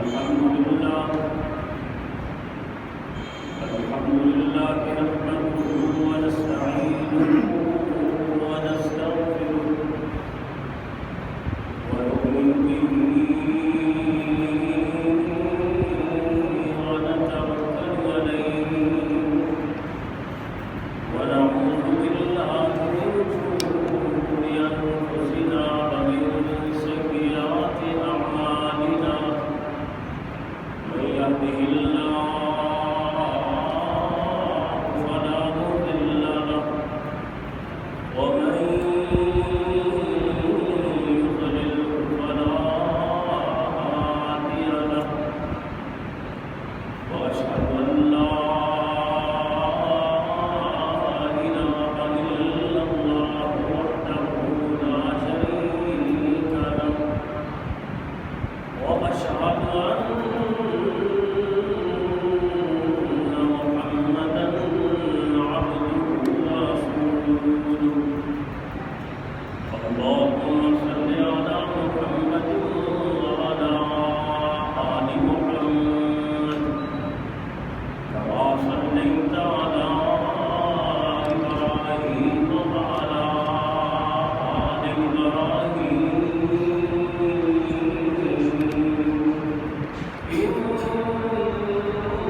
الحمد لله نحمده ونستعينه ونستغفره ونؤمن به ونتوكل عليه ونعوذ بالله من شرور أنفسنا ومن سيئات أعمالنا من يهده الله فلا مضل له ومن يضلل فلا هادي له وأشهد أن لا إله إلا الله وحده لا شريك له وأشهد أن محمدا عبده ورسوله اللهم صل على محمد وعلى آل محمد كما صليت على إبراهيم وعلى آل إبراهيم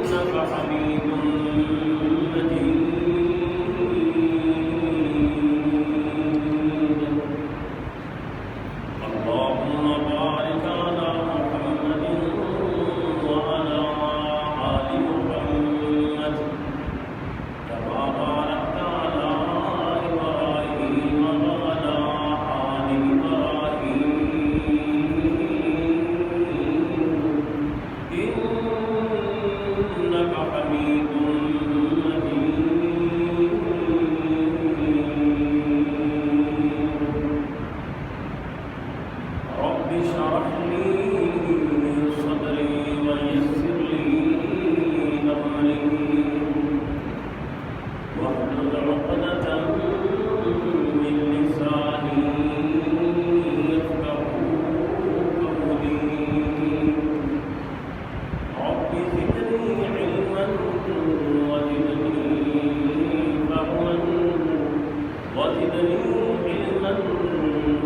إنك حميد مجيد اللهم بارك على محمد وعلى آل محمد كما باركت على إبراهيم وعلى آل إبراهيم إنك حميد مجيد رب اشرح لي صدري ويسر لي أمري واحلل عقدة من لساني يفقهوا قولي رب زدني علما وزدني فهما وزدني علما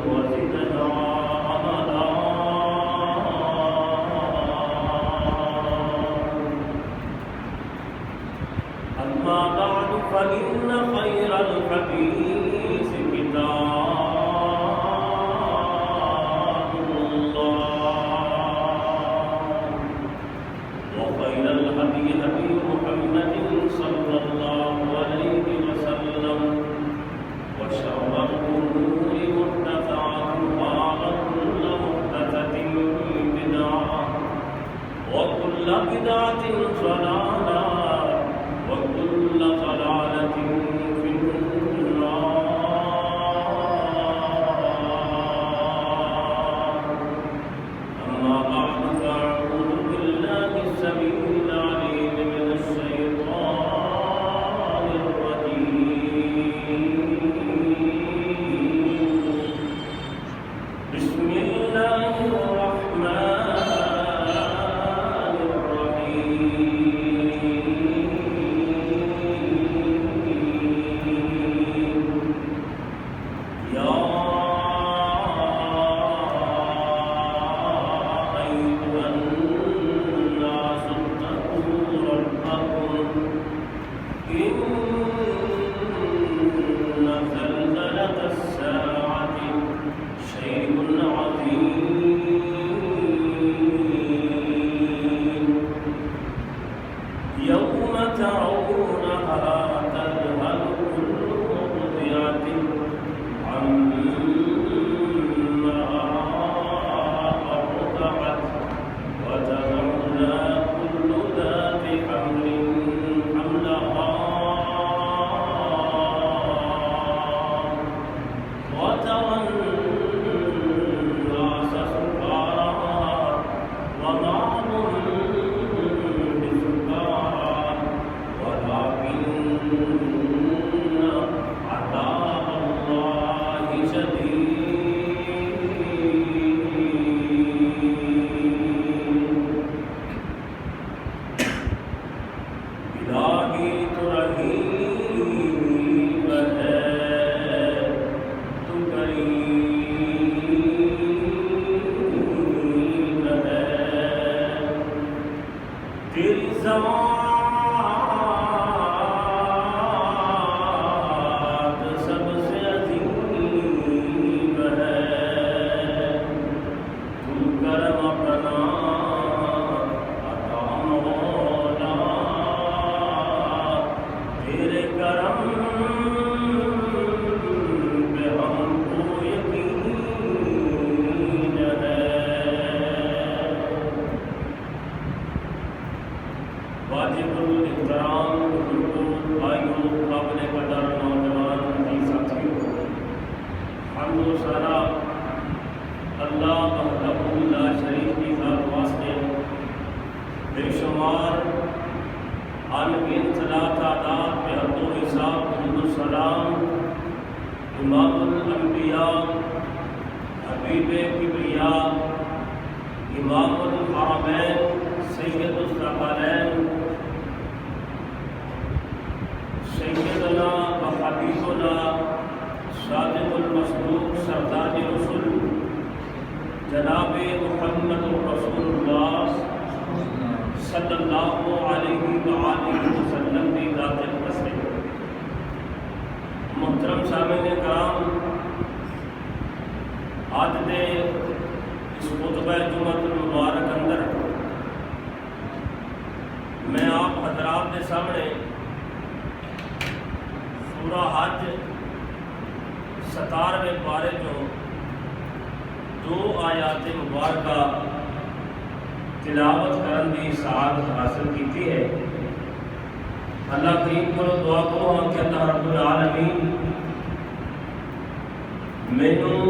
وزدنا عملا أما بعد فإن خير الحديث كتاب الله وخير الهدي هدي محمد صلى الله عليه وسلم وشر الأمور محدثاتها وكل محدثة بدعة وكل بدعة ضلالة وكل ضلالة في النار أما بعد فأعوذ بالله السميع العليم من الشيطان الرجيم بسم الله الرحمن الرحيم يا أيها الناس اتقوا ربكم إن زلزلة الساعة شيء عظيم يوم ترونها تذهل كل مرضعة عما أرضعت وتضع كل ذات حمل حملها وترى اللہ وحدہ لا شریک کی ذات واسطے بے شمار عالمین صلاۃ تعداد پہ حد و حساب درود و سلام امام الانبیاء حبیب کبریا امام الحرمین سید الثقلین سیدنا و حبیبنا صادق المصدوق سردار رسول جناب محمد رسول اللہ صلی اللہ علیہ وآلہ وسلم کی ذات اقدس۔ محترم سامعین کرام، آج دے اس خطبہ جمعۃ المبارک اندر میں آپ حضرات کے سامنے سورہ حج 17ویں پارے جو 2 آیات مبارکہ تلاوت کرن دی سعادت حاصل کی ہے۔ اللہ کریم کو دعا کرو کہ اللہ رب العالمین مینوں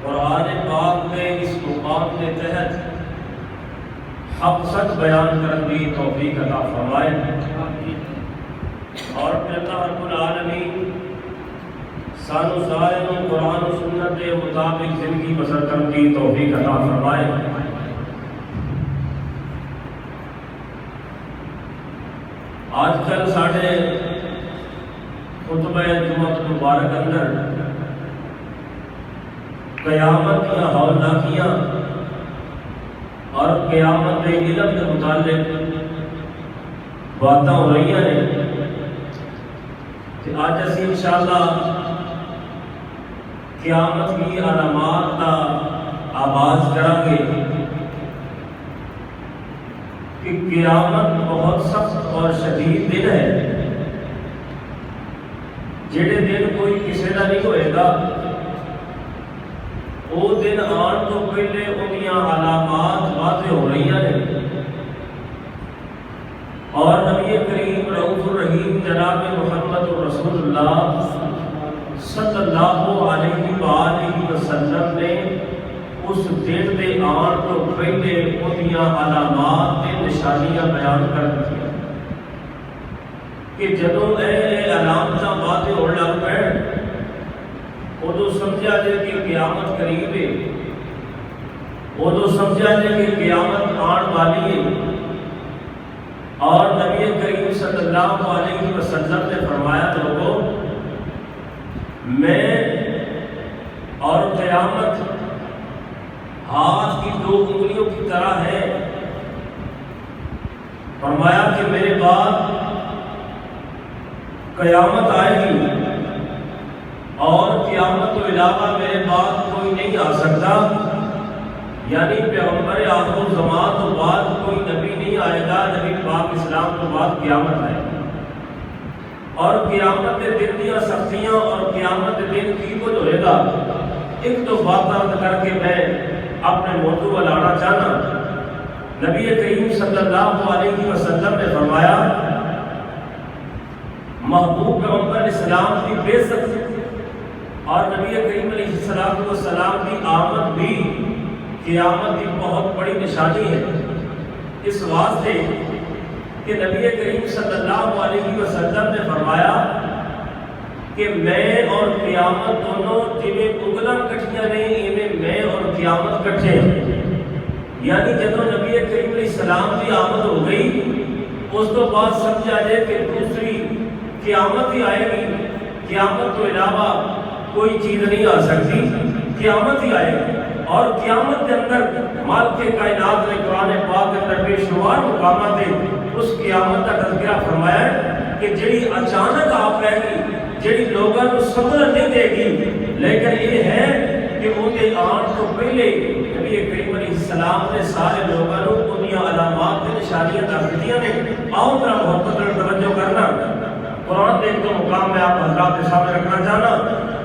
قرآن پاک کے اس مقام کے تحت حق سچ بیان کرن دی توفیق عطا فرمائے، اور پھر اللہ رب العالمین سانو سارے نوں قرآن و سنت کے مطابق زندگی بسر کرن دی توفیق عطا فرمائے۔ آج کل ساڑھے خطبہ جمعۃ مبارک اندر قیامت کی ہولناکیاں اور قیامت کے علم کے متعلق باتیں ہو رہی ہیں کہ آج اسی انشاءاللہ قیامت کی علامات کا آغاز کریں گے کہ قیامت بہت سخت اور شدید دن ہے، جڑے دن کوئی کسی کا نہیں ہوئے گا، وہ دن آن تو پہلے انہیاں علامات واضح ہو رہی ہیں، اور نبی کریم رؤوف الرحیم جناب محمد رسول اللہ صلی اللہ علیہ وآلہ وسلم نے اس دن دے آن تو پہلے انہیاں علامات تے نشانیاں بیان کر دیا کہ جدوں اے علامتاں واضح ہونے لگ پے ادو سمجھا جائے کہ قیامت قریب ہے، ادو سمجھا جائے کہ قیامت آن والی ہے۔ اور نبی کریم صلی اللہ علیہ وسلم نے فرمایا لوگوں، میں اور قیامت ہاتھ کی 2 انگلیوں کی طرح ہے۔ فرمایا کہ میرے بعد قیامت آئے گی، اور قیامت کے علاوہ میرے بعد کوئی نہیں آ سکتا، یعنی پیغمبر آخر الزمان تو بعد کوئی نبی نہیں آئے گا، نبی پاک اسلام تو بعد قیامت آئے گی۔ اور قیامت کے دن دیا سختیاں اور قیامت کے دن کی کچھ ہوئے گا، ایک تو بات کر کے میں اپنے موضوع پر لانا چاہنا۔ نبی کریم صلی اللہ علیہ وسلم نے فرمایا محبوب پیغمبر اسلام کی بے ست اور نبی کریم علیہ السلام کی آمد بھی قیامت کی بہت بڑی نشانی ہے، اس واسطے کہ نبی کریم صلی اللہ علیہ وسلم نے فرمایا کہ میں اور قیامت دونوں جنہیں اگلا کٹھیاں نے انہیں میں اور قیامت کٹھے ہیں، یعنی جب نبی کریم علیہ السلام کی آمد ہو گئی اس تو بعد سمجھا جائے کہ دوسری قیامت ہی آئے گی، قیامت کے علاوہ کوئی چیز نہیں آ سکتی، قیامت ہی آئے گی۔ اور قیامت کے اندر مالک کائنات نے قرآن پاک کے اندر بے شمار مقامات ہیں اس قیامت کا تذکرہ فرمایا ہے کہ جڑی اچانک آپ رہے گی، جڑی لوگوں کو سمجھ نہیں دے گی، لیکن یہ ہے کہ ان کے آن تو پہلے نبی کریم علیہ السلام نے سارے لوگوں کو انہی علامات کے نشانیاں دس دیا نے۔ آؤ ذرا محبت اور توجہ کرنا، قرآن کے ایک مقام میں آپ حضرات کے سامنے رکھنا چاہنا۔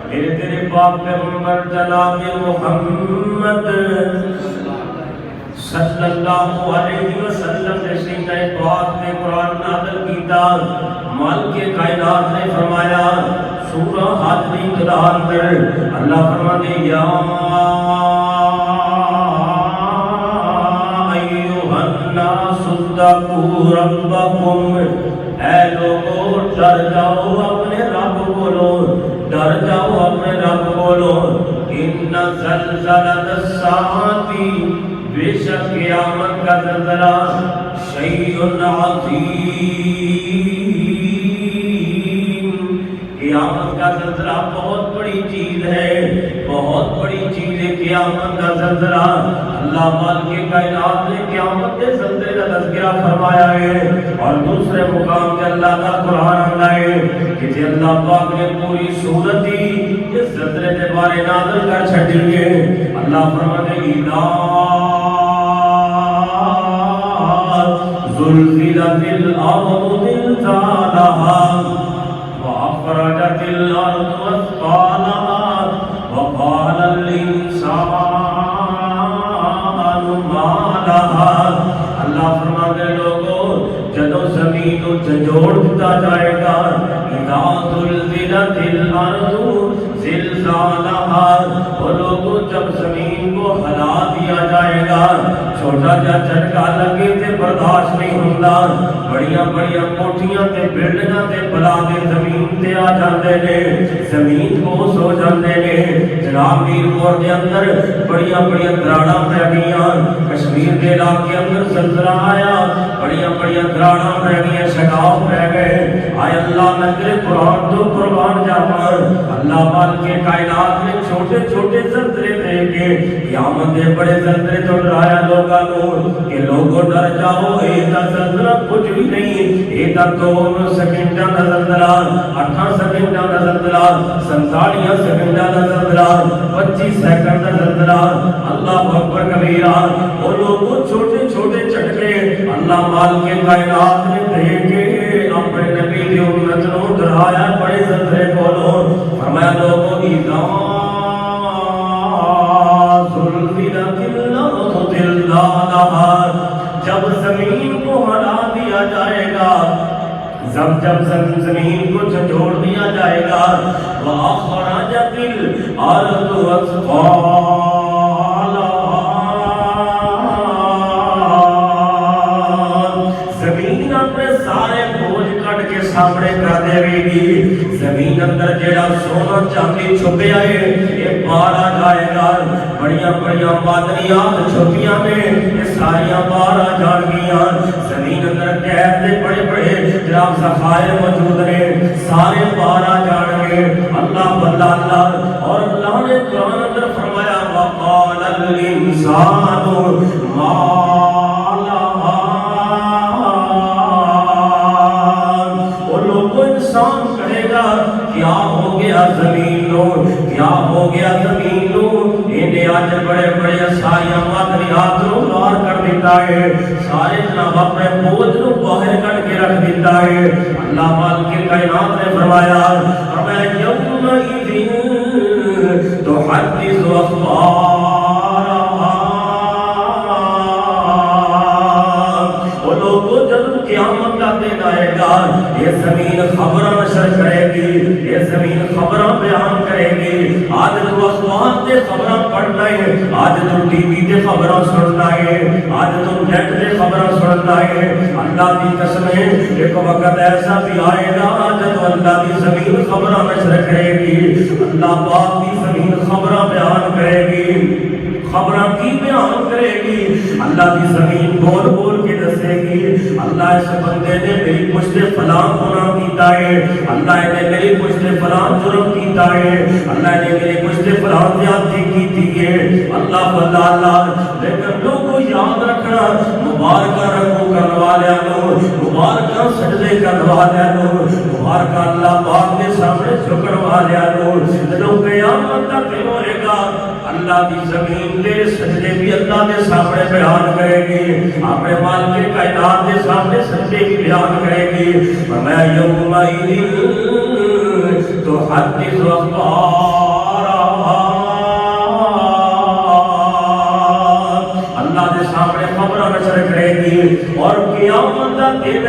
میرے تیرے پاک پیغمبر جناب محمد صلی اللہ علیہ وسلم نے سینہ پاک میں قرآن نازل کیتا، مالک کائنات نے فرمایا سورہ حج دی ابتدا اندر اللہ فرماتے یا ایھا الناس اتقوا ربکم، اے لوگو ڈر جاؤ اپنے رب بولو، ڈر جاؤ اپنے رب بولو، ان زلزلۃ الساعۃ، بے شک قیامت کا زلزلہ شیء عظیم، قیامت کا زلزلہ بہت بڑی چیز ہے، بہت بڑی چیز ہے قیامت کا زلزلہ۔ اللہ مالک کائنات نے قیامت کے زلزلے کا تذکرہ فرمایا ہے، اور دوسرے مقام پہ اللہ کا قرآن آتا ہے کہ اللہ پاک نے پوری سورت ہی اس زلزلے کے بارے نازل کر چھڑی ہے۔ اللہ فرماتے ہیں اذا زلزلت الارض زلزالها واخرجت الارض اثقالها وقال الانسان ما لها، اللہ فرماتے ہیں لوگوں جدو زمین کو جھنجھوڑ دیتا جائے گا، اذا زلزلت الارض زلزالها، وہ لوگوں جب زمین کو ہلا دیا جائے گا، چھوٹا جا جھٹکا لگے تے برداشت نہیں ہوندا، بڑیاں بڑیاں کوٹھیاں تے بلڈنگاں تے بلا دے زمین تے آ جاندے نے، زمین بوس ہو جاندے نے۔ جناب میرپور دے اندر بڑیاں بڑیاں دراڑاں پہ گئیاں، کشمیر دے علاقے اندر زلزلہ آیا، بڑیاں بڑیاں دراڑاں پہ گئیاں، شگاف پہ گئے۔ آئے اللہ نظر قرآن تو قربان جاواں، اللہ مالک کائنات نے چھوٹے چھوٹے زلزلے دے کے قیامت دے بڑے زلزلے تو ڈرایا لوگاں نوں کہ لوگوں ڈر جاؤ، یہ زلزلہ کچھ بھی نہیں، یہ 2 سیکنڈاں دا زلزلہ، 8 سیکنڈاں دا زلزلہ، 47 سیکنڈاں دا زلزلہ، 25 سیکنڈ دا زلزلہ۔ اللہ اکبر کبیرہ، وہ لوگوں چھوٹے چھوٹے جھٹکے اللہ مالک کائنات نے دے کے اپنے نبی کی امت کو ڈرایا بڑے زلزلے کولوں۔ فرمایا لوگوں اذا زلزلت الارض زلزالها، جب زمین کو ہلا دیا جائے گا، جب زمین کو جھنجھوڑ دیا جائے گا، وَأَخْرَجَتِ الْأَرْضُ أَثْقَالَهَا، زمین اپنے سارے بوجھ کٹ کے سامنے کر دے گی، زمین اندر جیڑا سونا چاندی چھپے آئے یہ باہر آ جائے گا، بڑیاں بڑیاں معدنیات چھپیاں نے یہ ساریاں باہر آ جان گیاں، زمین اندر قید دے بڑے بڑے جناب ذخائر موجود نے سارے باہر آ جان گے۔ اللہ بندہ اللہ، اور اللہ نے قرآن اندر فرمایا وقال الانسان ما لها، وہ لوگوں انسان کہے گا کیا ہو گیا زمین نو، کیا ہو گیا زمین نو، انہیں آج بڑے بڑے ساریاں معدنیات نو باہر کر دیتا ہے، سارے جناب اپنے بوجھ نو باہر کر کے رکھ دیتا ہے۔ اللہ مالک کائنات نے فرمایا یومئذ تحدث اخبارها، وہ لوگوں جب قیامت کا دن آئے گا یہ زمین خبراں نشر کرے گی، یہ زمین خبراں بیان کرے گی۔ آج تو اخبار تے خبراں پڑھنا ہے، آج تو ٹی وی تے خبراں سننا ہے، آج تو نیٹ تے خبراں سننا ہے۔ اللہ کی قسم ہے ایک وقت ایسا بھی آئے گا جب اللہ کی زمین خبراں نشر کرے گی، اللہ پاک کی زمین خبراں بیان کرے گی۔ خبراں کی بیان کرے گی، اللہ کی زمین بول بول کے دسے گی اللہ اس بندے نے میری پشت فلاں گناہ کیتا ہے، اللہ نے میری پشت فلاں جرم کیتا ہے، اللہ نے میری پشت فلاں زیادتی کیتی ہے۔ اللہ بندہ اللہ، لیکن لوگوں یاد رکھنا مبارکہ رکھو کرنے والے نو، مبارکہ سجدے کرنے والے نو، مبارکہ اللہ پاک کے سامنے جھکن والے نو، جب قیامت تک ہوئے گا اللہ کی زمین دے سجدے بھی اللہ کے سامنے بیان کرے گی، اپنے مالک کائنات کے سامنے سجدے بھی بیان کرے گی۔ فرمایا یومئذ تحدث اخبارها، اللہ کے سامنے خبر نشر کرے گی، اور قیامت کا دن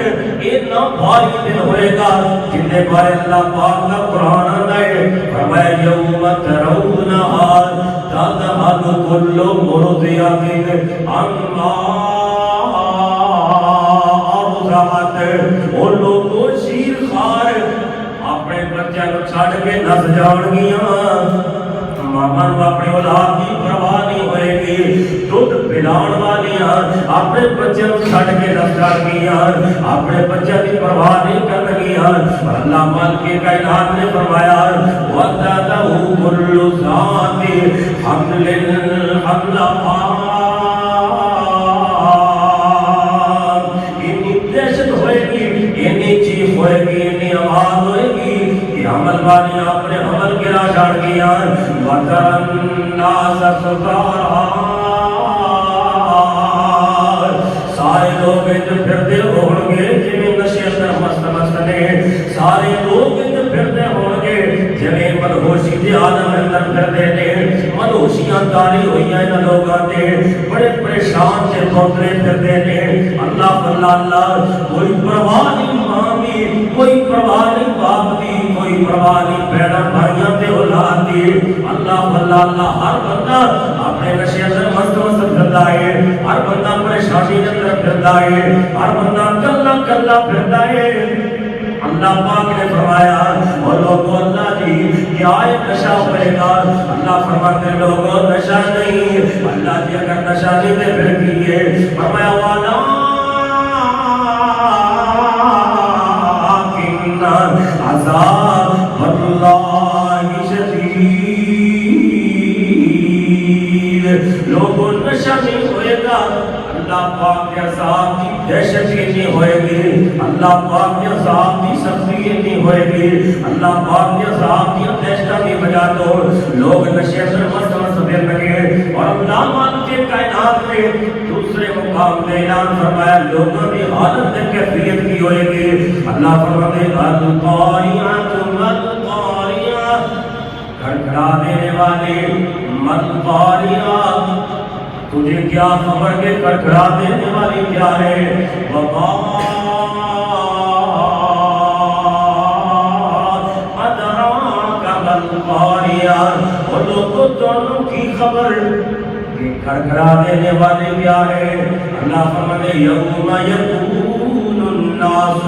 اتنا بھاری دن ہوئے گا جن بارے اللہ پاک کا قرآن آتا ہے فرمایا یوم ترونہا تذہل کل مرضیۃ عما ارضعت. وہ لوگوں شیر خار اپنے بچے کو چھڑ کے نس جان گیاں. ماما نو اپنی اولاد کی پرواہ نہیں ہوئے گی. دودھ پلان والیاں اپنے بچے کو چھڑ کے نس جان گیاں. اپنے بچے کی پرواہ نہیں کر گیاں. اللہ مالک کائنات نے فرمایا وَتَدَعُ كُلُّ ذَاتِ حَمْلٍ حَمْلَهَا. اتنی دہشت ہوئے گی, اتنی چیخ ہوئے گی, اتنی آواز ہوئے گی کہ حمل والی اپنے حمل گرا چھاڑ گیا. وَتَرَى النَّاسَ سُكَارَىٰ. سارے لوگ پھرتے ہوں گے جویں نشے اندر مست نے. سارے لوگ پھرتے ہوں گے جویں مدہوشی دے عالم اندر پھرتے نے. مدہوشیاں تاری ہوئی ہیں ان لوگاں تے, بڑے پریشان سے پھرتے پھرتے نے. اللہ اللہ کوئی پرواہ نہیں ماں کی, کوئی پرواہ نہیں باپ کی, کوئی پرواہ نہیں بہناں بھائیاں تے اولاد دی. اللہ اللہ ہر بندہ اپنے نشے اندر مست پھردا ہے. ہر بندہ پریشانی اندر پھردا ہے. ہر بندہ کلا کلا پھردا ہے. اللہ پاک نے فرمایا اور لوگوں اللہ جی کیا نشہ ہوئے گا. اللہ فرماتے لوگوں نشہ نہیں. اللہ جی اگر نشہ نہیں دے پھر کیے فرمایا والا عذاب اللہ شدید. لوگوں نشہ نہیں ہوئے گا. اللہ پاک کے عذاب کی دہشت نہیں ہوئے گی. اللہ پاک کے عذاب کی سختی نہیں ہوئے گی. اللہ پاک کے عذاب کی دہشت کی وجہ تو لوگ نشے اندر مست پھر لگے. اور اللہ مان کے کائنات میں دوسرے مقام میں اعلان فرمایا لوگوں کی حالت میں کیفیت کی ہوئے گی. اللہ فرماتے القاریہ القاریہ, کھڑکھڑا دینے والے القاریہ. تجھے کیا خبر کے کھڑکھڑا دینے والی کیا ہے؟ وما ادراک ما القاریہ. وہ لوگوں دونوں کی خبر کہ کھڑکھڑا دینے والے کیا ہے. اللہ فرماتے یوم یکون الناس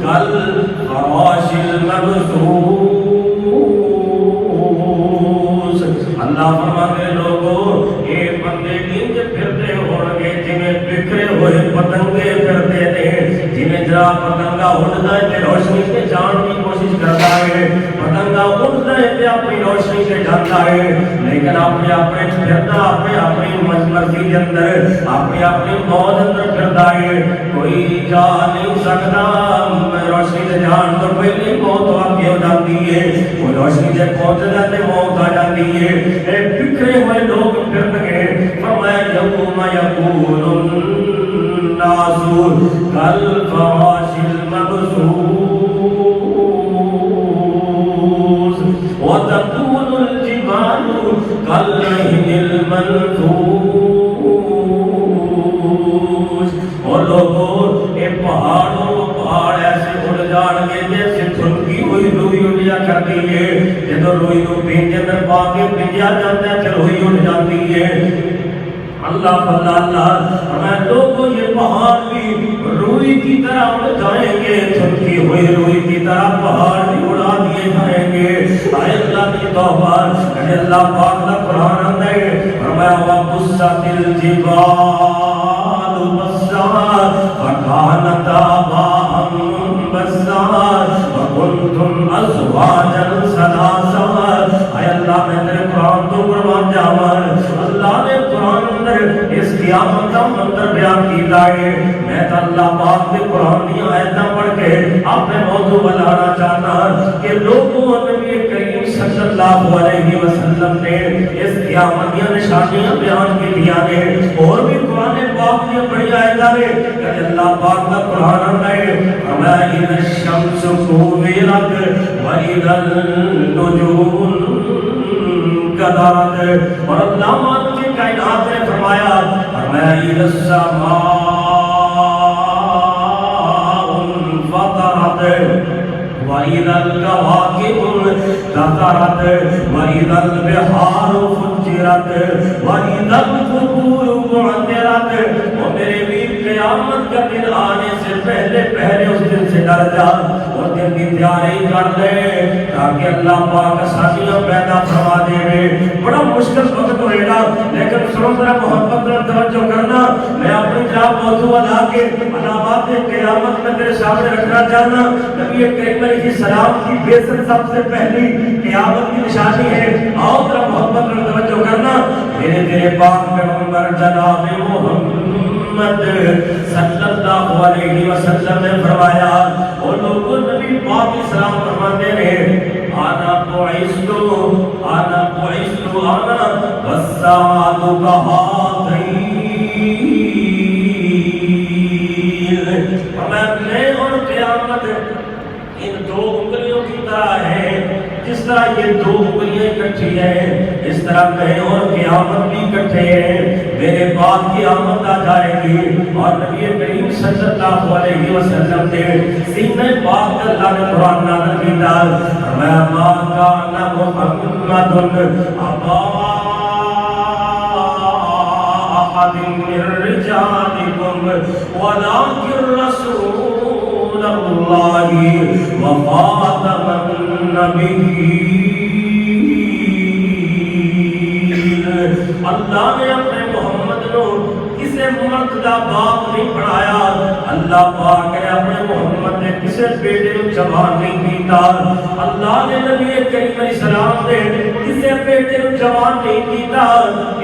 کالفراش المبثوث. اللہ فرماتے لوگوں اے بندے نیند پھرتے ہونگے جنہیں بکھرے ہوئے پتنگے پھرتے نے. جنہیں جرا پتنگا اڑتا ہے کہ روشنی سے جان کی کوشش کرتا ہے. پتنگا اڑتا ہے کہ اپنی روشنی سے جاتا ہے, لیکن اپنے پھرتا اپنی مرضی کے اندر اپنی موت اندر پھرتا ہے. کوئی جا نہیں سکتا. روشنی سے جان تو پہلے موت واقع ہو جاتی ہے. وہ روشنی سے پہنچ جاتے موت آ جاتی ہے. بکھرے ہوئے لوگ پھر گئے. فرمایا یوم یکون الناس کالفراش المبثوث وتكون الجبال كالعهن المنفوش. اور لوگوں یہ پہاڑ ایسے اڑ جان گے جیسے دھنکی ہوئی روئی اڑیا کرتی ہے. جب روئی کو پین کے اندر پا کے پنجیا جاتا ہے پھر روئی اڑ جاتی ہے. اللہ ہمیں لوگوں یہ پہاڑ بھی روئی کی طرح اڑ جائیں گے. دھنکی ہوئی روئی کی طرح پہاڑ بھی اڑا دیے جائیں گے. اے اللہ کی توبہ. اللہ پاک کا قرآن آتا ہے فرمایا وَبُسَّتِ الْجِبَالُ بَسًّا فَكَانَتْ هَبَاءً مُنبَثًّا وَكُنتُمْ أَزْوَاجًا ثَلَاثًا. اے اللہ میں تیرے قرآن تو قربان جاواں. اللہ نے قرآن اندر اس قیامت کا منظر بیان کیتا ہے. میں تو اللہ پاک کے قرآن کی آیتاں پڑھ کے اپنے موضوع بنانا چاہتا کہ لوگوں نبی کریم صلی اللہ علیہ وسلم نے اس قیامت کی نشانیاں بیان کی دیا نے. اور بھی قرآن پاک کی بڑی آیتاں ہیں کہ اللہ پاک کا قرآن آتا ہے فرمایا اذا الشمس كورت واذا النجوم انكدرت. اور اللہ مان کی کائنات نے فرمایا اذا السماء وَإِذَا الْكَوَاكِبُ انتَثَرَتْ وَإِذَا الْبِحَارُ فُجِّرَتْ وَإِذَا الْقُبُورُ بُعْثِرَتْ. وہ میرے بھی قیامت کا دن آنے سے پہلے اس دن سے ڈر جا، اس دن کی تیاری کر لے تاکہ اللہ پاک آسانیاں پیدا فرما دے. بڑا مشکل وقت ہوئے گا، لیکن سنو ذرا محبت میں توجہ کرنا. میں اپنی جاب موضوع لا کے علامات قیامت میں تیرے سامنے رکھنا چاہنا. نبی کریم علیہ السلام کی بعثت سب سے پہلی قیامت کی نشانی ہے. آؤ ذرا محبت میں توجہ کرنا. میرے تیرے پاک پیغمبر جناب محمد صلی اللہ علیہ وسلم نے فرمایا، وہ لوگوں نبی پاک اسلام فرماتے ہیں آنا بعثت والساعة كهاتين. میں اور قیامت ان دو انگلیوں کی طرح ہے. جس طرح یہ دو انگلیاں اکٹھی ہیں، اس طرح میں اور قیامت بھی اکٹھے ہیں. میرے بعد قیامت آ جائے گی اور نبی کریم صلی اللہ علیہ وسلم نے سینہ پاک اللہ نے قرآن نازل کیا. ما كان محمد أبا أحد من رجالكم ولكن رسول الله وخاتم النبيين. اللہ نے اپنے محمد کو کسے مرد دا باپ نہیں پڑھایا. اللہ پاک نے اپنے محمد نے کسے بیٹے کو جوان نہیں کیتا. اللہ نے نبی کریم علیہ السلام نے کسے بیٹے کو جوان نہیں کیتا.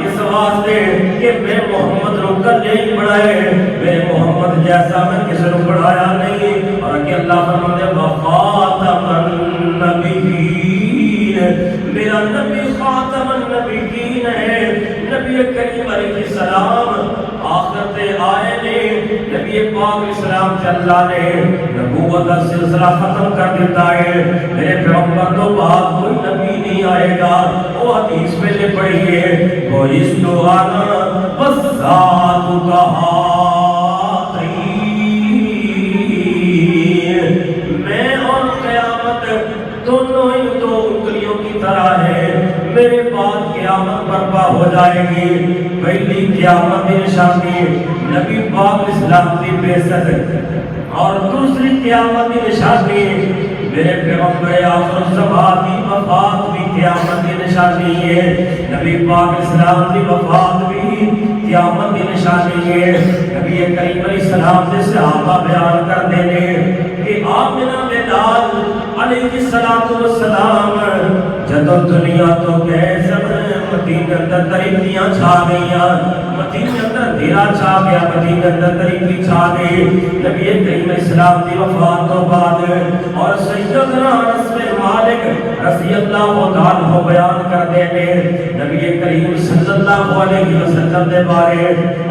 اس واسطے کہ میں محمد کو کلے ہی پڑھائے، میں محمد جیسا میں کسی کو پڑھایا نہیں. اور کہ اللہ فرماتے وخاتم النبیین، میرا نبی خاتم النبیین ہے. نبی کریم علیہ السلام آخرت آئے نے. نبی پاک علیہ السلام سے اللہ نے نبوت کا سلسلہ ختم کر دیتا ہے. میرے پیغمبر تو بعد کوئی نبی نہیں آئے گا. وہ حدیث میں نے پڑھی ہے بعثت انا والساعة كهاتين. میں اور قیامت دونوں ہی دو انگلیوں کی طرح ہے. میرے بعد قیامت برپا ہو جائے گی. پہلی قیامت کی نشانی نبی پاک اسلام کی بعثت اور دوسری قیامت کی نشانی میرے پیغمبر آخر الزمان کی وفات بھی قیامت کی نشانی ہے. نبی پاک اسلام کی وفات بھی قیامت کی نشانی ہے. نبی کریم علیہ السلام سے صحابہ بیان کر دینے کہ آمنہ بلال علیہ السلام جدو دنیا تو کیسے مدینہ اندر ترقیاں چھا گئیاں، مدینہ اندر دھیرا چھا گیا، مدینہ اندر ترقی چھا گئی. نبی کریم اسلام کی وفات تو بعد اور سیدنا انس بن مالک رضی اللہ عنہ بیان کر دینے نبی کریم صلی اللہ علیہ وسلم کے بارے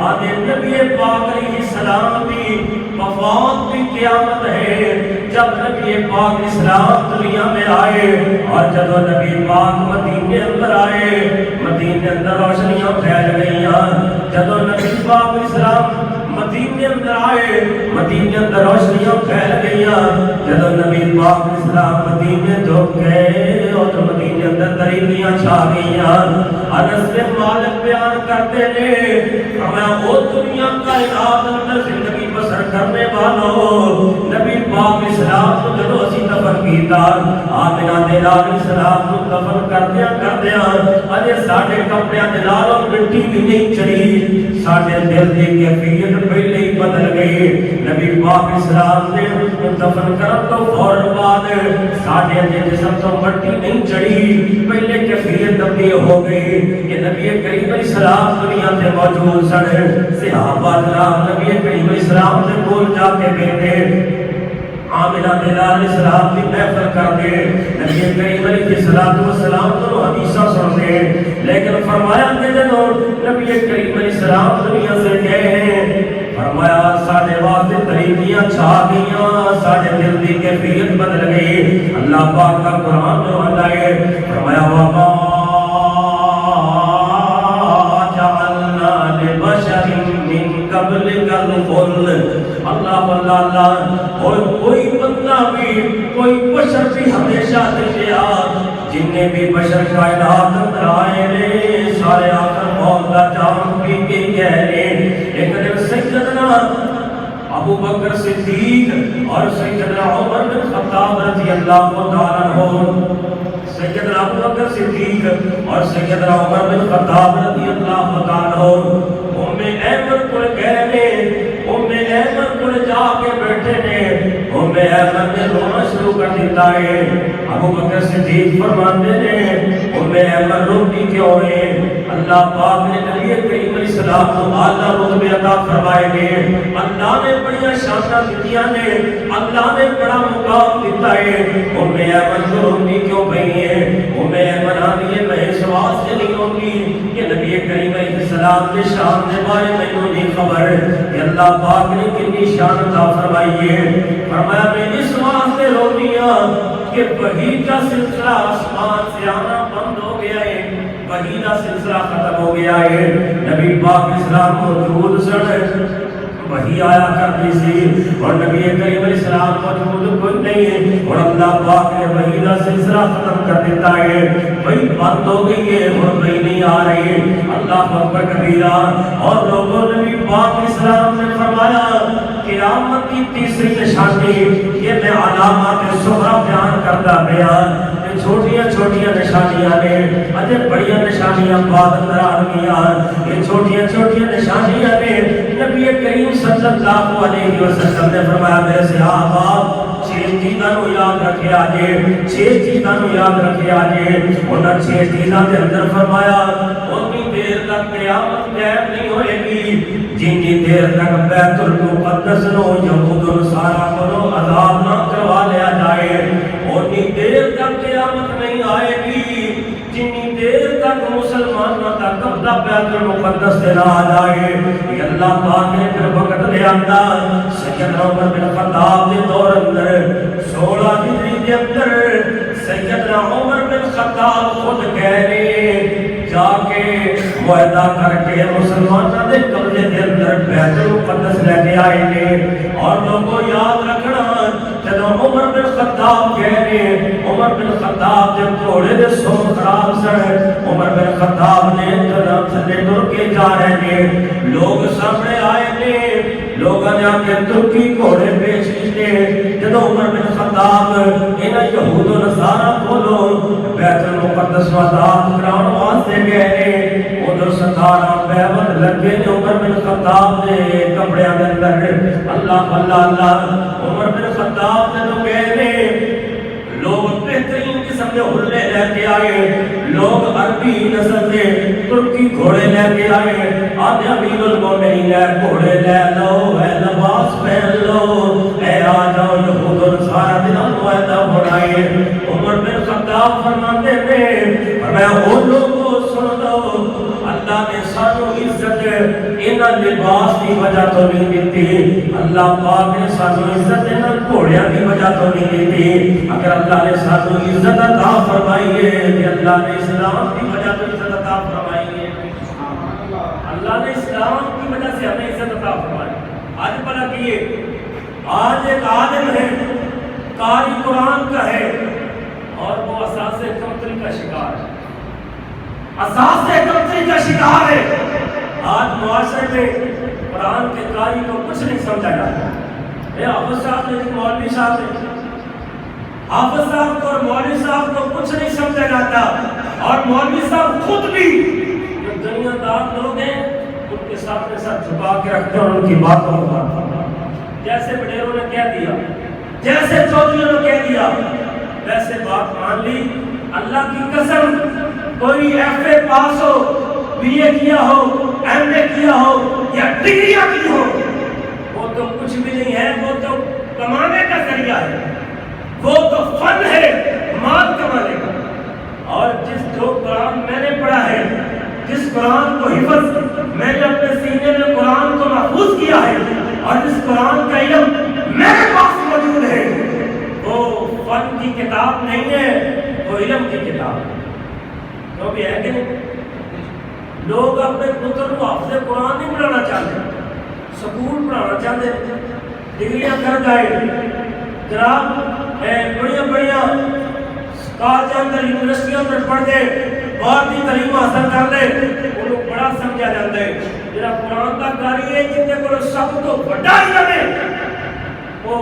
آدھے نبی پاک علیہ السلام کی وفات بھی قیامت ہے. جب نبی پاک اسلام دنیا میں آئے اور جب نبی پاک مدینے اندر آئے، مدینے اندر روشنیاں پھیل گئیاں. جب نبی پاک اسلام مدینے اندر آئے، مدینے اندر روشنیاں پھیل گئیاں. جب نبی پاک اسلام مدینے جھک گئے اور مدینے اندر ترقیاں چھا گئیاں. انس بن مالک بیان کرتے ہیں ہمیں وہ دنیا کائنات اندر زندگی بسر کرنے والوں نبی پاک اسلام کو جدو اسی دفن کیتا آمنہ دلال اسلام کو دفن کردیاں اجے ساڑھے کپڑیاں دلالوں مٹی بھی نہیں چڑھی. ساڑھے دل دی کیفیت پہلے ہی بدل گئی. نبی پاک اسلام نے دفن کرن تو فوراً بعد ساڑھے جسم تو مٹی نہیں چڑھی، پہلے کیفیت تبدیل ہو گئی کہ نبی کریم علیہ السلام دنیا سے موجود سن. صحابہ کرام نبی کریم علیہ السلام سے بول جا کے کہتے آمنہ دلال اسلام کی محفل کر دے. نبی کریم علیہ السلام تو حدیثہ سن دے، لیکن فرمایا کہ جب نبی کریم علیہ السلام دنیا سے گئے ہیں فرمایا ساڑھے واسطے طریقیاں چھا گئیاں، ساڑھے دل دی کیفیت بدل گئی. اللہ پاک کا قرآن جو لائے فرمایا وَمَا جَعَلْنَا لِبَشَرٍ مِّن قَبْلِكَ الْخُلْدَ. اللہ اور کوئی بندہ بھی کوئی بشر بھی ہمیشہ نہیں رہا، جننے بھی بشر کائنات اندر آئے نے سارے آخر موت کا جام پی کے گئے نے۔ ایک دن سیدنا ابو بکر صدیق اور سیدنا عمر بن خطاب رضی اللہ تعالیٰ عنہ، سیدنا ابو بکر صدیق اور سیدنا عمر بن خطاب رضی اللہ تعالیٰ عنہ ام ایمن کو گئے نے، ام ایمن کو جا کے بیٹھے نے، ام ایمن نے رونا شروع کر دیتا ہے۔ ابو بکر صدیق فرماتے نے ام ایمن روتی کیوں ہے؟ اللہ پاک نے نبی کریم علیہ السلام کو اعلیٰ رتبے عطا فرمائے گے، اللہ نے بڑی شاناں دنیا نے، اللہ نے بڑا مقام دیتا ہے۔ ام ایمن کو روتی کیوں پئی ہے؟ ام ایمن آتی ہے میں اس واسطے نہیں روتی کہ نبی کریم علیہ السلام کے شان کے بارے میں نہیں خبر کہ اللہ پاک نے کتنی شان عطا فرمائی ہے۔ فرمایا میں اس واسطے روتی ہوں کہ وحی کا سلسلہ آسمان سے آنا بند ہو گیا ہے، وحی کا سلسلہ ختم ہو گیا ہے۔ نبی پاک اسلام موجود سن وحی آیا کرتی سی اور نبی کریم علیہ السلام موجود کوئی نہیں ہے، اور اللہ پاک نے وحی کا سلسلہ ختم کر دیتا ہے، وحی بند ہو گئی ہے اور وحی نہیں آ رہی ہے۔ اللہ اکبر کبیرہ۔ اور لوگوں نبی پاک اسلام نے فرمایا قیامت کی تیسری نشانی یہ میں علامات صغریٰ بیان کرتا گیا، چھوٹیاں چھوٹیاں نشانیاں نے اجے بڑیاں نشانیاں بعد اندر آ گیا، یہ چھوٹیاں چھوٹیاں نشانیاں نے نبی کریم صلی اللہ علیہ وسلم نے فرمایا میرے صحابہ چھ چیزاں نو یاد رکھے آجے، چھ چیزاں نو یاد رکھے آجے۔ انہاں چھ چیزاں کے اندر فرمایا اتنی دیر تک قیامت قائم نہیں ہوئے گی جتنی دیر تک بیت المقدس نو یہود و نصارا کو عذاب نہ کروا لیا جائے، اتنی دیر تک قیامت نہیں آئے گی جتنی دیر تک مسلمانوں تک قبضہ بیت المقدس سے نہ آ جائے۔ یہ اللہ پاک نے پھر وقت لے آتا سیدنا عمر بن خطاب کے دور اندر 16 ہجری کے اندر سیدنا عمر بن خطاب خود گئے جا کے معاہدہ کر کے مسلمانوں کے قبضے کے اندر بیت المقدس لے کے آئے نے۔ اور لوگوں یاد رکھنا جب عمر بن خطاب گئے عمر بن خطاب جب گھوڑے دے سون خراب سن، عمر بن خطاب نے جناب تھلے ٹر کے جا رہے نے، لوگ سامنے آئے نے، لوگوں نے آ کے ترکی گھوڑے بیچ لیے۔ جب عمر بن خطاب انہاں یہود و نصارا کولو بیت المقدس آزاد کراؤن واسطے گئے، ادھر 17 بیعت لگے نے عمر بن خطاب دے کپڑے دے اندر۔ اللہ اللہ اللہ، عمر بن خطاب نے تو گئے لوگ بہترین قسم کے ہلے لے کے آئے، لوگ عربی نسل سے ترکی گھوڑے لے کے آئے، آدھے امیر المومنین ہے گھوڑے لے لو، اے لباس پہن لو، اے آ جاؤ یہود و نصارا دن معاہدہ بنائے۔ عمر بن خطاب فرماتے تھے میں وہ لوگوں سن لو اللہ نے سانو عزت انہاں لباس کی وجہ تو نہیں دیتی، اللہ پاک نے سانو عزت انہاں گھوڑیاں کی وجہ تو نہیں دیتی۔ اگر اللہ نے سانو عزت عطا فرمائی ہے کہ اللہ نے اسلام کی وجہ تو عزت عطا فرمائی ہے، اللہ نے اسلام کی وجہ سے ہمیں عزت عطا فرمائی۔ آج بلا کیے آج ایک عالم ہے قاری قرآن کا ہے اور وہ اساس کمتری کا شکار ہے، اساس کمتری کا شکار ہے۔ آج معاشرے میں قرآن کے قاری کو کچھ نہیں سمجھا جاتا۔ اے حافظ صاحب نے مولوی صاحب نے حافظ صاحب کو اور مولوی صاحب کو کچھ نہیں سمجھا جاتا، اور مولوی صاحب خود بھی جو دنیا دار لوگ ہیں ان کے سامنے ساتھ جھکا کے رکھتے ہیں اور ان کی باتوں کو جیسے بڈیروں نے کہہ دیا، جیسے چودھریوں نے کہہ دیا ویسے بات مان لی۔ اللہ کی قسم کوئی F A pass who, be اے کیا ہو، ایم اے کیا ہو یا ڈگریاں کی ہو وہ تو کچھ بھی نہیں ہے، وہ تو کمانے کا ذریعہ ہے، وہ تو فن ہے مال کمانے کا۔ اور جو قرآن میں نے پڑھا ہے، جس قرآن کو حفظ میں نے اپنے سینے میں قرآن کو محفوظ کیا ہے اور جس قرآن کا علم میرے پاس موجود ہے وہ فن کی کتاب نہیں ہے، وہ علم کی کتاب ہے۔ تو بھی ہے کہ نہیں؟ لوگ اپنے پتر کو حافظ قرآن نہیں پڑھانا چاہتے، سکول پڑھانا چاہتے، ڈگریاں کر جائے۔ جناب بڑیاں بڑیاں کالج اندر یونیورسٹی اندر پڑھ دے باہر کی تعلیم حاصل کر لے انہوں بڑا سمجھا جاتا ہے جڑا قرآن کا قاری ہے جن کو سب تو بڑا علم ہے وہ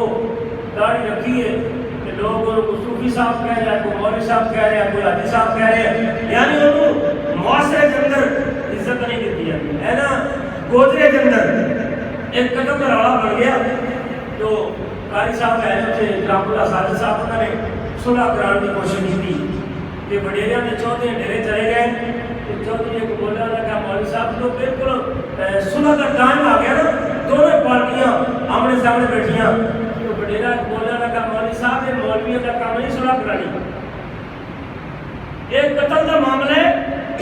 داڑھی رکھی ہے کہ لوگ ان کو صوفی صاحب کہہ رہے ہیں کوئی مولوی صاحب کہہ رہے ہیں کوئی حاجی صاحب کہہ رہے ہیں یعنی انہوں معاشرے کے اندر عزت نہیں دیتی جاتی ہے نا گودرے کے اندر ایک قدم کا روڑا بڑھ گیا جو قاری صاحب ہے جو رام اللہ ساجد صاحب انہوں نے صلح کرانے کی کوشش کی کہ وڈیریاں نے چودھری ڈیرے چلے گئے تو چودھری کو بولا لگا مولوی صاحب تو بالکل صلح کا ٹائم آ گیا نا دونوں پارٹیاں آمنے سامنے بیٹھیاں تو وڈیرا بولا لگا مولوی صاحب یہ مولویوں کا کام نہیں صلح کرانی ایک قتل کا معاملہ ہے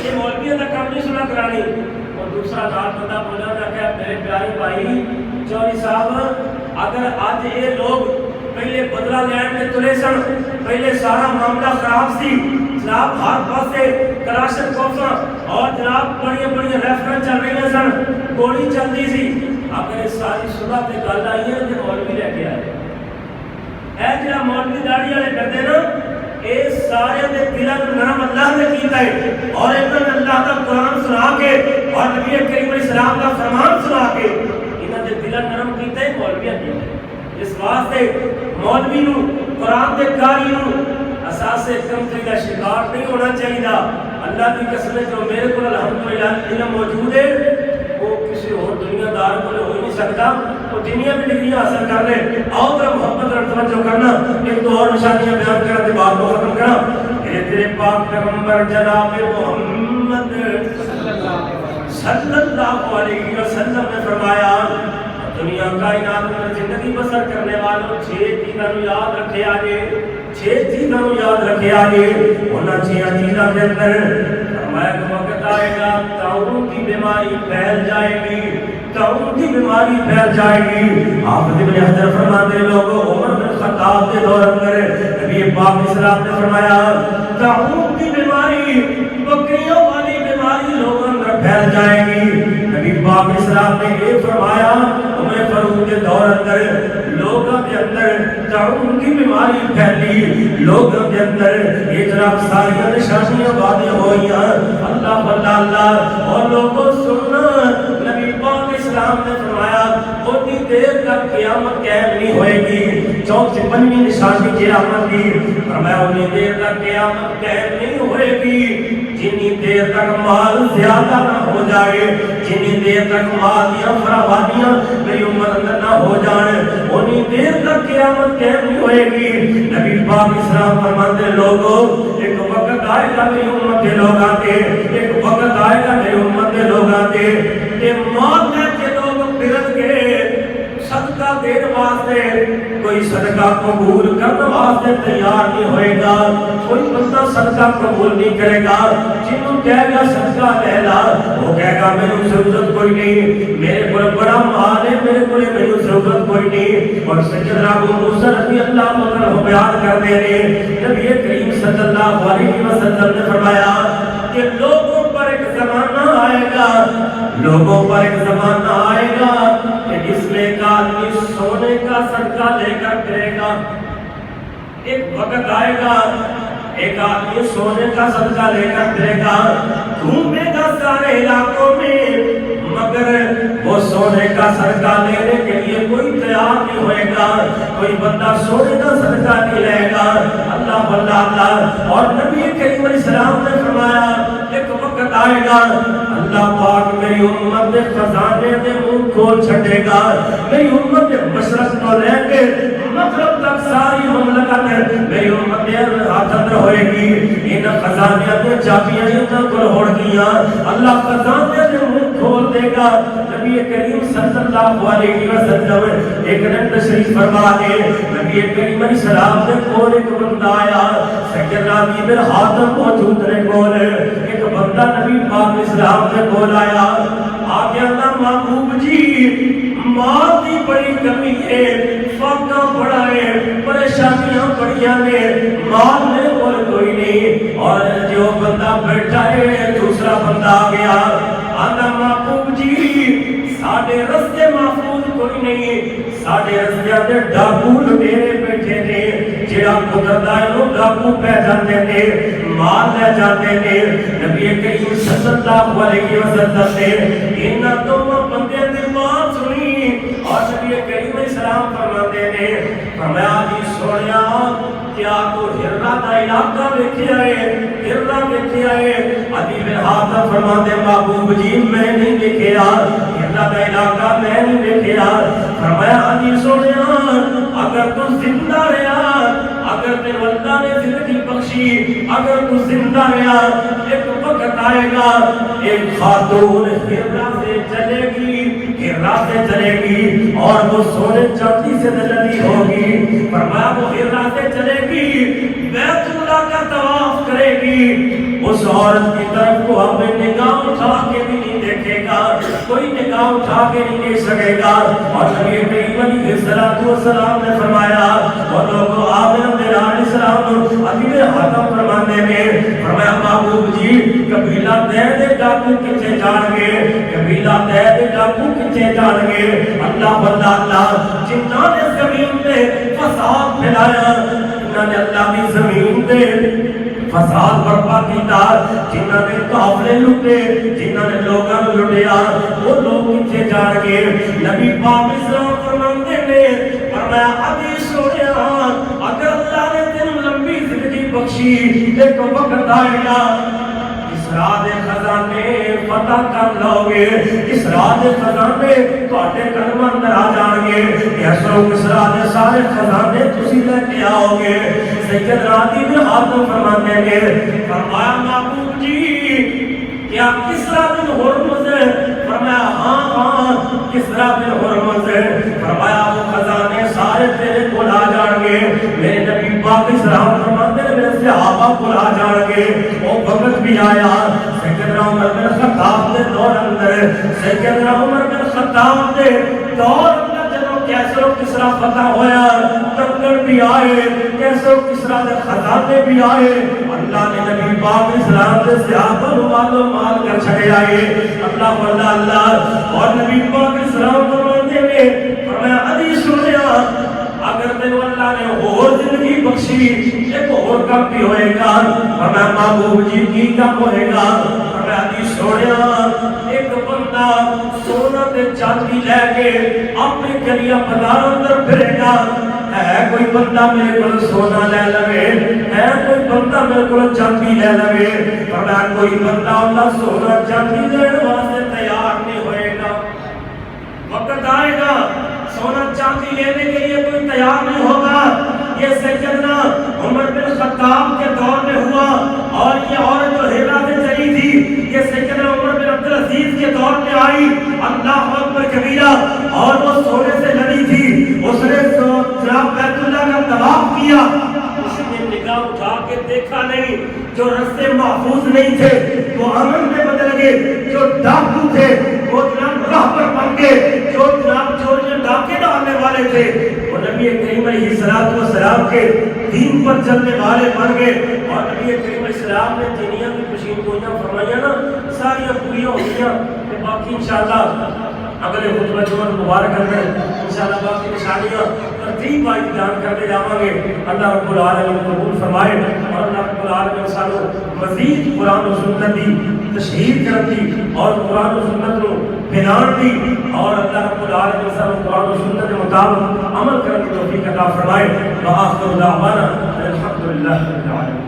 یہ مولویوں کا کام نہیں صلح کرانی اور دوسرا لال بندہ بولا لگا میرے پیارے بھائی چودھری صاحب اگر آج یہ لوگ پہلے بدلہ لین میں تلے سن پہلے سارا معاملہ خراب سی جناب ہاتھ پاسے کلاشن کوفاں اور جناب بڑی ریفرنس چل رہی ہیں سن گولی چلتی سی اگر اس ساری صلح تے گل آئی ہے تے مولوی لے کے آئے اے جڑا مولوی داڑھی والے کردے نا اے سارے دے دلاں نوں نرم اللہ نے کیتا ہے اور انہاں نے اللہ کا قرآن سنا کے اور نبی کریم علیہ السلام کا فرمان سنا کے انہاں دے دلاں نرم کیتا ہے مولویاں نے اس واسطے مولوی نو قرآن دے قاری نو اساس کمتری کا شکار نہیں ہونا چاہیے اللہ کی قسم ہے جو میرے کو الحمدللہ علم موجود ہے وہ کسی اور دنیا دار کو ہو نہیں سکتا وہ دنیا میں ڈگری حاصل کر لے اور محبت اور توجہ کرنا ایک تو اور نشانیاں بیان کرتے بات کو ختم کرنا تیرے پاک پیغمبر جناب محمد صلی اللہ علیہ وسلم نے فرمایا دنیا کائنات میں زندگی بسر کرنے والوں 6 چیزوں یاد رکھے آجے 6 چیزوں یاد رکھے آجے انہاں 6 چیزوں کے اندر فرمایا کہ وقت آئے گا تعاون کی بیماری پھیل جائے گی تعاون کی بیماری پھیل جائے گی آپ ابن حجر فرماتے لوگوں عمر بن خطاب کے دور اندر نبی پاک اسلام نے فرمایا تعاون کی بیماری بکریوں والی بیماری لوگوں اندر پھیل جائے گی نبی پاک اسلام نے یہ فرمایا عمر فاروق کے دور اندر لوگوں کے اندر تعاون کی بیماری پھیلی لوگوں کے اندر یہ جناب ساری نشانیاں واضح ہوئیاں اللہ اللہ اور لوگوں سننا نبی پاک اسلام نے فرمایا اتنی دیر تک قیامت قائم نہیں ہوئے گی 4 نشانی قیامت کی فرمایا اتنی دیر تک قیامت قائم نہیں ہوئے گی جنی دیر تک مال زیادہ نہ ہو جائے جنی دیر تک مال یا فراوانیاں میری امت اندر نہ ہو جائے اتنی دیر تک قیامت قائم نہیں ہوئے گی نبی پاک اسلام فرماتے لوگوں ایک وقت آئے گا میری امت کے لوگ آتے ایک وقت آئے گا میری امت کے لوگ آتے کہ موت ہے کہ لوگ پھرت کے صدقہ دین واسطے کوئی صدقہ قبول کرنے واسطے تیار نہیں ہوئے گا کوئی بندہ صدقہ قبول نہیں کرے گا جنہوں کہے گا صدقہ لے لا وہ کہے گا میری ضرورت کوئی نہیں میرے کو بڑا مال ہے میرے کو میری ضرورت کوئی نہیں اور سیدنا ابو موسیٰ رضی اللہ عنہ بیان کر دے رہے نبی کریم صلی اللہ علیہ وسلم نے فرمایا کہ لوگوں پر ایک زمانہ آئے گا لوگوں پر ایک زمانہ آئے گا کہ جس میں ایک آدمی سونے کا صدقہ لے کر کرے گا ایک وقت آئے گا ایک آدمی سونے کا صدقہ لے کر کرے گا گھومے گا سارے علاقوں میں مگر وہ سونے کا صدقہ لینے کے لیے کوئی تیار نہیں ہوئے گا کوئی بندہ سونے کا صدقہ نہیں لے گا اللہ اللہ اور نبی کریم علیہ السلام نے فرمایا ایک وقت آئے گا اللہ پاک میری امت کے خزانے دے منہ کھول چھٹے گا میری امت کے مشرق کو لے کے مغرب تک ساری مملکت میری امت کے ہاتھ اندر ہوئے گی ان خزانے دے چابیاں انہاں کول ہون گیاں اللہ خزانے دے منہ کھول دے گا نبی کریم صلی اللہ علیہ وسلم ایک دن تشریف فرما دے نبی کریم علیہ السلام دے کول ایک بندہ آیا سیدنا ابی بن حاتم موجود رہے کول ایک بندہ نبی پاک اسلام دے کول آیا آگے اللہ محبوب جی مال کی بڑی کمی ہے فاقہ بڑا ہے پریشانیاں بڑیاں نے مال میں کوئی نہیں اور جو بندہ بیٹھا ہے دوسرا بندہ آ گیا آنا محبوب جی ساڑھے رستے محفوظ کوئی نہیں ساڑھے رستے ڈاکو لٹیرے بیٹھے نے جڑا قدرت نو ڈاکو پہ جاندے نے مال لے جاندے نے نبی کریم صلی اللہ علیہ وسلم نے انہاں دونوں بندے دی بات سنی اور نبی کریم علیہ السلام فرماتے نے فرمایا جی سونیا کیا تو ہرنا دا علاقہ ویکھیا ہے ہرنا ویکھیا ہے ابھی میں ہاتھ فرماتے محبوب جی میں نہیں ویکھیا ہرنا دا علاقہ میں نہیں ویکھیا فرمایا جی سونیا اگر تو زندہ رہا اگر تیرے اللہ نے زندگی بخشی اگر تو زندہ رہا ایک وقت آئے گا ایک خاتون ہرنا سے چلے گی ہرنا سے چلے گی اور وہ سونے چاندی سے چلی ہوگی فرمایا وہ ہرنا سے چلے گی بیت اللہ کا طواف کرے گی اس عورت کی طرف کو ہمیں نگاہ اٹھا کے بھی نہیں دیکھے گا کوئی نگاہ اٹھا کے نہیں دیکھ سکے گا اور نبی کریم علیہ السلام نے فرمایا اور لوگوں آمین میرا علیہ السلام ابھی میں ختم فرمانے میں فرمایا محبوب جی قبیلہ دے ڈاکو کچھے جان گے قبیلہ دے ڈاکو کچھے جان گے اللہ بندہ اللہ جنہوں نے زمین پہ فساد پھیلایا جنہوں نے اللہ کی زمین پہ فساد برپا کیتا جنہوں نے قافلے لٹے جنہوں نے لوگوں نے لٹیا وہ لوگ کچھے جان گے نبی پاک اسلام فرماتے نے فرمایا ابھی سونیا اگر اللہ نے تین لمبی زندگی بخشی ایک وقت آئے گا اسرا دے خزانے فتح کر لو گے اسرا دے خزانے تواڈے قدم اندر آ جان گے کیسرو اسرا دے سارے خزانے تسی لے کے آؤ گے سید راضی بن حاتم فرماتے ہیں فرمایا محبوب جی کیا کسرا بن ہرمز ہے فرمایا ہاں ہاں کسرا بن ہرمز ہے فرمایا وہ خزانے سارے تیرے کو آ جان گے میرے نبی پاک اسلام فرماتے ہیں میرے صحابہ کو آ جان گے وہ وقت بھی آیا سیدنا عمر بن خطاب کے دور اندر سیدنا عمر بن خطاب کے دور اندر جب کیسرو کسرا فتح ہویا تنگڑ بھی آئے کیسرو کسرا دے خزانے بھی آئے اللہ نے نبی پاک اسلام سے صحابہ و مال کر چھڑے آئے اللہ واللہ اللہ اور نبی پاک اسلام فرماتے میں فرمایا علی سنیا اگر تینو اللہ نے اور زندگی بخشی ایک اور کام بھی ہوئے گا فرمایا محبوب جی کی کام ہوئے گا فرمایا علی سنیا ایک بندہ سونا تے چاندی لے کے اپنے گلیاں بازار اندر پھرے گا ہے کوئی بندہ میرے کو سونا لے لوے ہے کوئی بندہ میرے کو چاندی لے لوے فرمایا کوئی بندہ اللہ سونا چاندی لینے واسطے تیار نہیں ہوئے گا وقت آئے گا سونا چاندی لینے کے لیے کوئی تیار نہیں ہوگا یہ سیدنا عمر بن خطاب کے دور میں ہوا اور یہ عورت جو ہیرا سے چلی تھی یہ سیدنا عمر بن عبدالعزیز کے دور میں آئی اللہ اکبر کبیرہ اور وہ سونے سے لڑی تھی اس نے جناب بیت اللہ کا طواف کیا اس نے نگاہ اٹھا کے دیکھا نہیں جو رستے محفوظ نہیں تھے وہ امن میں بدل گئے جو ڈاکو تھے وہ جناب راہ پر بن گئے جو جناب چوریاں ڈاکے ڈالنے والے تھے وہ نبی کریم علیہ السلام کے دین پر چلنے والے بن گئے اور نبی کریم علیہ السلام نے دنیا کی پشین گوئیاں فرمائیاں نا ساری پوریاں ہو گیا کہ باقی انشاءاللہ اگلے خطبہ جمعہ مبارک اندر انشاءاللہ باقی نشانیاں ترتیب آئی بیان کرتے جاؤں گے اللہ رب العالمین قبول فرمائے اور اللہ رب العالمین سانو مزید قرآن و سنت دی تشہیر کر دی اور قرآن و سنت کو پھیلان دی اور اللہ رب العالمین سانو قرآن و سنت کے مطابق عمل کرنے کی توفیق عطا فرمائے وآخر دعوانا الحمدللہ رب العالمین